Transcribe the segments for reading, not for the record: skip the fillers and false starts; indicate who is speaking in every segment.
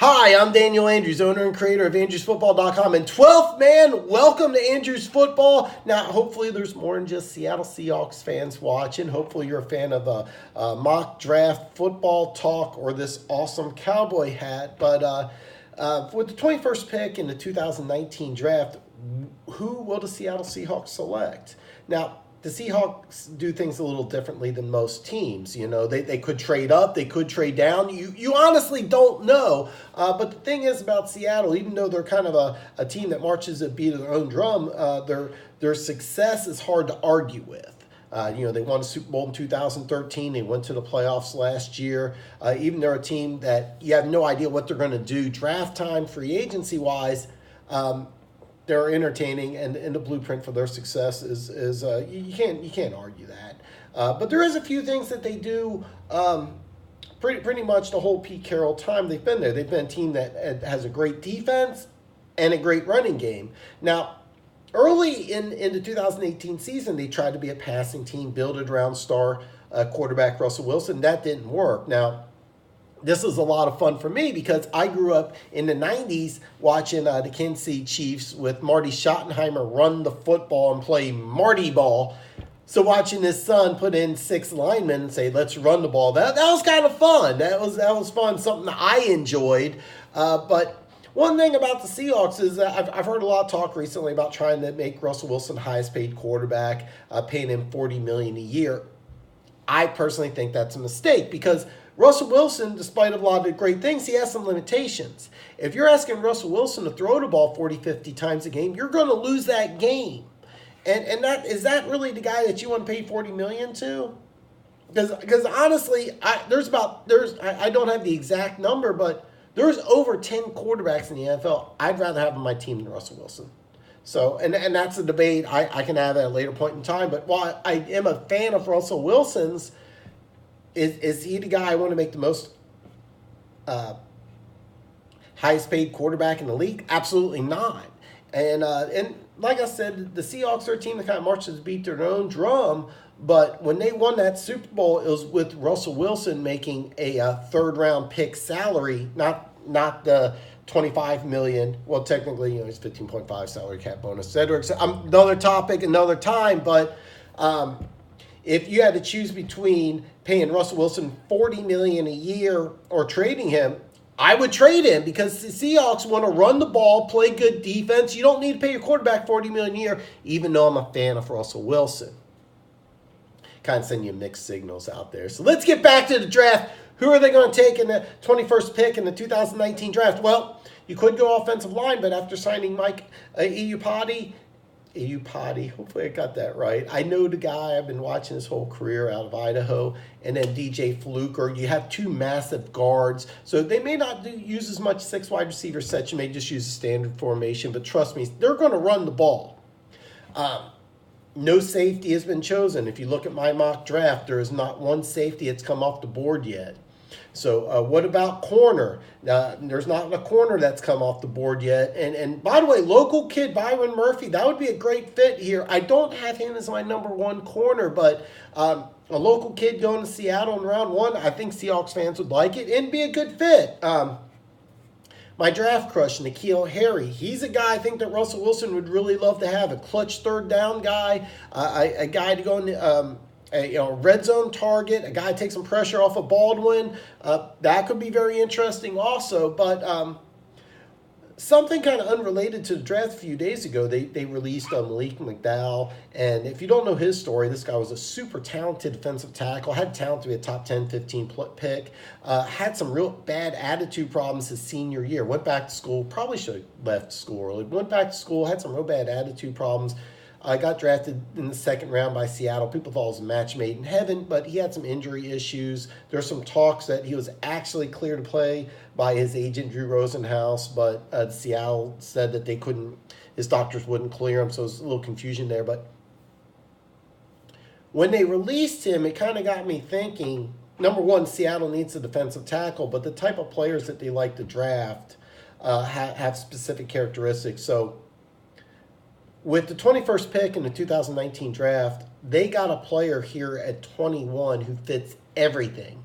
Speaker 1: Hi, I'm Daniel Andrews, owner and creator of Andrewsfootball.com. And 12th man, welcome to Andrews Football. Now, hopefully there's more than just Seattle Seahawks fans watching. Hopefully you're a fan of Mock Draft Football Talk or this awesome cowboy hat. But with the 21st pick in the 2019 draft, who will the Seattle Seahawks select? Now, the Seahawks do things a little differently than most teams. You know, they could trade up, they could trade down. You honestly don't know. But the thing is about Seattle, even though they're kind of a team that marches a beat of their own drum, their success is hard to argue with. They won a Super Bowl in 2013. They went to the playoffs last year. Even they're a team that you have no idea what they're going to do draft time, free agency-wise. They're entertaining, and the blueprint for their success is you can't argue that. But there is a few things that they do pretty much the whole Pete Carroll time they've been there. They've been a team that has a great defense and a great running game. Now, early in the 2018 season, they tried to be a passing team, build it around star quarterback Russell Wilson. That didn't work. Now, this is a lot of fun for me because I grew up in the 90s watching the Kansas City Chiefs with Marty Schottenheimer run the football and play Marty ball. So watching his son put in 6 linemen and say, let's run the ball, that was kind of fun. That was fun, something that I enjoyed. But one thing about the Seahawks is that I've heard a lot of talk recently about trying to make Russell Wilson the highest paid quarterback, paying him $40 million a year. I personally think that's a mistake because Russell Wilson, despite a lot of the great things, he has some limitations. If you're asking Russell Wilson to throw the ball 40, 50 times a game, you're going to lose that game. And that is that really the guy that you want to pay $40 million to? Because honestly, I don't have the exact number, but there's over 10 quarterbacks in the NFL I'd rather have on my team than Russell Wilson. So, and that's a debate I can have at a later point in time. But while I am a fan of Russell Wilson's, is he the guy I want to make the most highest paid quarterback in the league? Absolutely not. And like I said, the Seahawks are a team that kind of marches to beat their own drum. But when they won that Super Bowl, it was with Russell Wilson making a third-round pick salary, not the $25 million. Well, technically, it's 15.5 salary cap bonus, etc. Another topic, another time. But if you had to choose between paying Russell Wilson $40 million a year or trading him, I would trade him because the Seahawks want to run the ball, play good defense. You don't need to pay your quarterback $40 million a year, even though I'm a fan of Russell Wilson. Kind of send you mixed signals out there. So let's get back to the draft. Who are they going to take in the 21st pick in the 2019 draft? Well, you could go offensive line, but after signing Mike Iupati, hopefully I got that right. I know the guy. I've been watching his whole career out of Idaho. And then DJ Fluker. You have 2 massive guards. So they may not use as much 6 wide receiver sets. You may just use a standard formation. But trust me, they're going to run the ball. No safety has been chosen. If you look at my mock draft, there is not one safety that's come off the board yet. So what about corner? There's not a corner that's come off the board yet. And by the way, local kid Byron Murphy, that would be a great fit here. I don't have him as my number 1 corner, but a local kid going to Seattle in round 1, I think Seahawks fans would like it and be a good fit. My draft crush, N'Keal Harry, he's a guy I think that Russell Wilson would really love to have, a clutch third down guy, a guy to go in a red zone target, a guy takes some pressure off of Baldwin. That could be very interesting also. But something kind of unrelated to the draft a few days ago, they released Malik McDowell. And if you don't know his story, this guy was a super talented defensive tackle, had talent to be a top 10, 15 pick, had some real bad attitude problems his senior year, went back to school, probably should have left school early, went back to school, had some real bad attitude problems. Got drafted in the 2nd round by Seattle. People thought it was a match made in heaven, but he had some injury issues. There's some talks that he was actually cleared to play by his agent, Drew Rosenhaus, but Seattle said that they couldn't, his doctors wouldn't clear him, so there's a little confusion there. But when they released him, it kind of got me thinking, number 1, Seattle needs a defensive tackle, but the type of players that they like to draft have specific characteristics. So with the 21st pick in the 2019 draft, they got a player here at 21 who fits everything.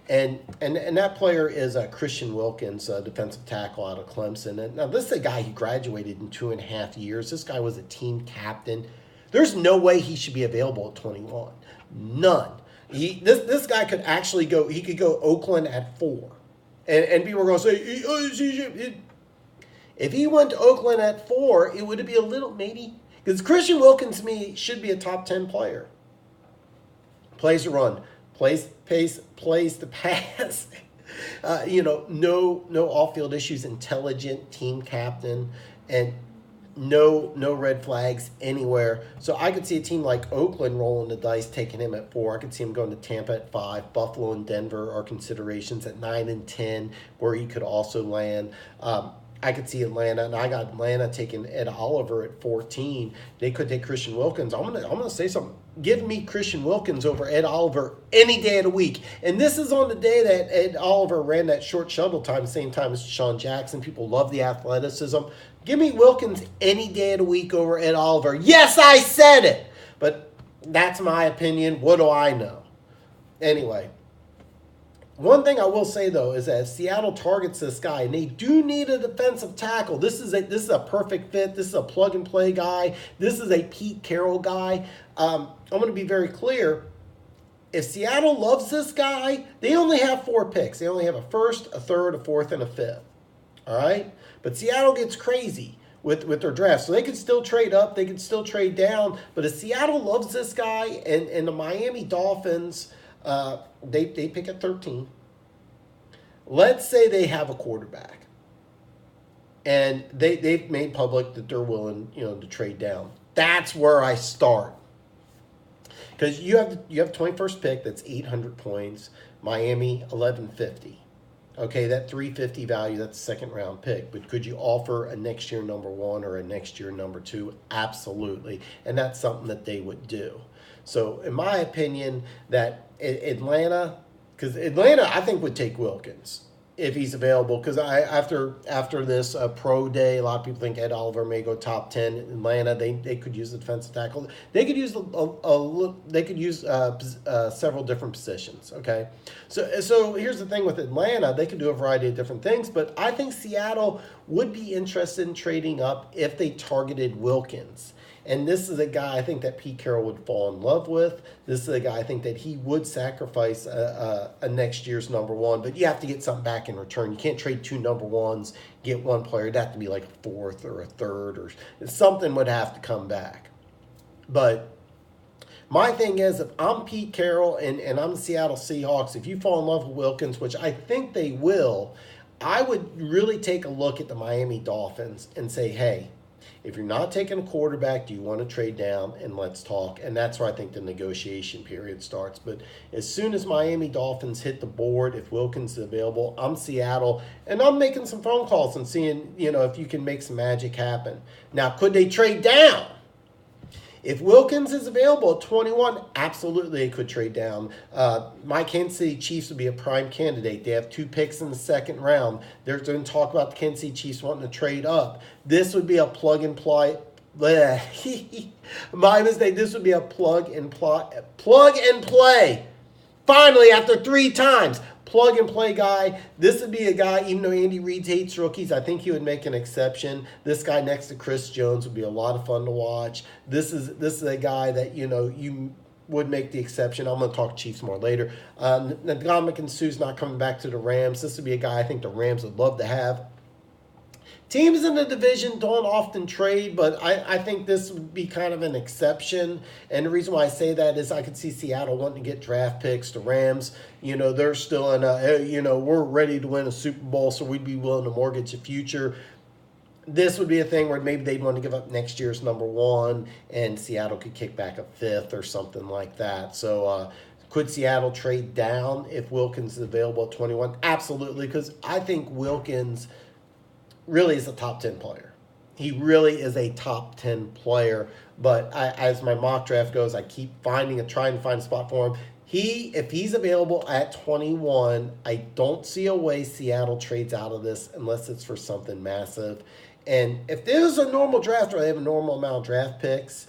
Speaker 1: And that player is Christian Wilkins, a defensive tackle out of Clemson. And now this is a guy who graduated in 2.5 years. This guy was a team captain. There's no way he should be available at 21. None. This guy could actually go. He could go Oakland at 4, and people are going to say, if he went to Oakland at 4, it would be a little maybe because Christian Wilkins to me should be a top 10 player. Plays the run, plays the pass. No off-field issues. Intelligent team captain, and no red flags anywhere. So I could see a team like Oakland rolling the dice, taking him at 4. I could see him going to Tampa at 5. Buffalo and Denver are considerations at 9 and 10, where he could also land. I could see Atlanta, and I got Atlanta taking Ed Oliver at 14. They could take Christian Wilkins. I'm gonna say something. Give me Christian Wilkins over Ed Oliver any day of the week. And this is on the day that Ed Oliver ran that short shuttle time, the same time as Deshaun Jackson. People love the athleticism. Give me Wilkins any day of the week over Ed Oliver. Yes, I said it. But that's my opinion. What do I know? Anyway. One thing I will say, though, is that if Seattle targets this guy, and they do need a defensive tackle, this is a perfect fit. This is a plug-and-play guy. This is a Pete Carroll guy. I'm going to be very clear. If Seattle loves this guy, they only have 4 picks. They only have a first, a third, a fourth, and a fifth. All right? But Seattle gets crazy with their draft. So they could still trade up. They could still trade down. But if Seattle loves this guy, and the Miami Dolphins – they pick at 13. Let's say they have a quarterback, and they've made public that they're willing, to trade down. That's where I start, because you have 21st pick. That's 800 points. Miami 1150. Okay, that 350 value. That's a second round pick. But could you offer a next year number 1 or a next year number 2? Absolutely, and that's something that they would do. So, in my opinion, that Atlanta, because Atlanta, I think, would take Wilkins if he's available. Because after this pro day, a lot of people think Ed Oliver may go top 10. Atlanta, they could use the defensive tackle. They could use several different positions. Okay, so here's the thing with Atlanta, they could do a variety of different things. But I think Seattle would be interested in trading up if they targeted Wilkins. And this is a guy I think that Pete Carroll would fall in love with. This is a guy I think that he would sacrifice a next year's number 1. But you have to get something back in return. You can't trade 2 number 1s, get 1 player. It'd have to be like a 4th or a 3rd, or something would have to come back. But my thing is, if I'm Pete Carroll and I'm the Seattle Seahawks, if you fall in love with Wilkins, which I think they will, I would really take a look at the Miami Dolphins and say, hey, if you're not taking a quarterback, do you want to trade down? And let's talk. And that's where I think the negotiation period starts. But as soon as Miami Dolphins hit the board, if Wilkins is available, I'm Seattle. And I'm making some phone calls and seeing, if you can make some magic happen. Now, could they trade down? If Wilkins is available at 21, absolutely they could trade down. My Kansas City Chiefs would be a prime candidate. They have 2 picks in the second round. They're going to talk about the Kansas City Chiefs wanting to trade up. This would be a plug and play. My mistake. This would be a plug and play. Finally, after 3 times, plug and play guy. This would be a guy, even though Andy Reid hates rookies, I think he would make an exception. This guy next to Chris Jones would be a lot of fun to watch. This is a guy that, you would make the exception. I'm going to talk Chiefs more later. Ndamukong Suh's not coming back to the Rams. This would be a guy I think the Rams would love to have. Teams in the division don't often trade, but I think this would be kind of an exception. And the reason why I say that is I could see Seattle wanting to get draft picks. The Rams, they're still in we're ready to win a Super Bowl, so we'd be willing to mortgage the future. This would be a thing where maybe they'd want to give up next year's number 1, and Seattle could kick back a 5th or something like that. So could Seattle trade down if Wilkins is available at 21? Absolutely, because I think Wilkins really is a top 10 player. He really is a top 10 player. But as my mock draft goes, I keep trying to find a spot for him. If he's available at 21, I don't see a way Seattle trades out of this unless it's for something massive. And if there's a normal draft or they have a normal amount of draft picks,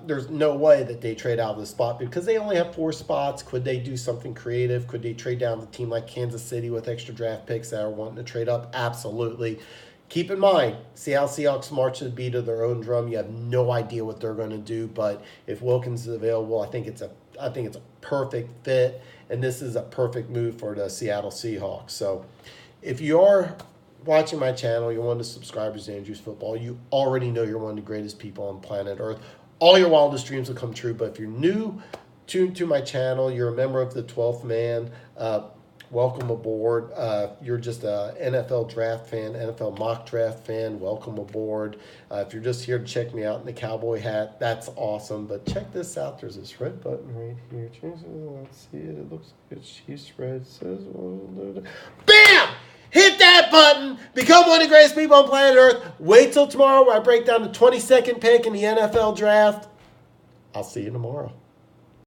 Speaker 1: there's no way that they trade out of this spot because they only have 4 spots. Could they do something creative? Could they trade down to a team like Kansas City with extra draft picks that are wanting to trade up? Absolutely. Keep in mind, Seattle Seahawks march to the beat of their own drum. You have no idea what they're going to do, but if Wilkins is available, I think it's a perfect fit, and this is a perfect move for the Seattle Seahawks. So, if you are watching my channel, you're one of the subscribers to Andrews Football, you already know you're one of the greatest people on planet Earth. All your wildest dreams will come true. But if you're new to my channel, you're a member of the 12th Man, welcome aboard. You're just an NFL draft fan, NFL mock draft fan, welcome aboard. If you're just here to check me out in the cowboy hat, that's awesome. But check this out. There's this red button right here. Let's see it. It looks like it's Chiefs red. It says, BAM! Hit that button. Become one of the greatest people on planet Earth. Wait till tomorrow where I break down the 22nd pick in the NFL draft. I'll see you tomorrow.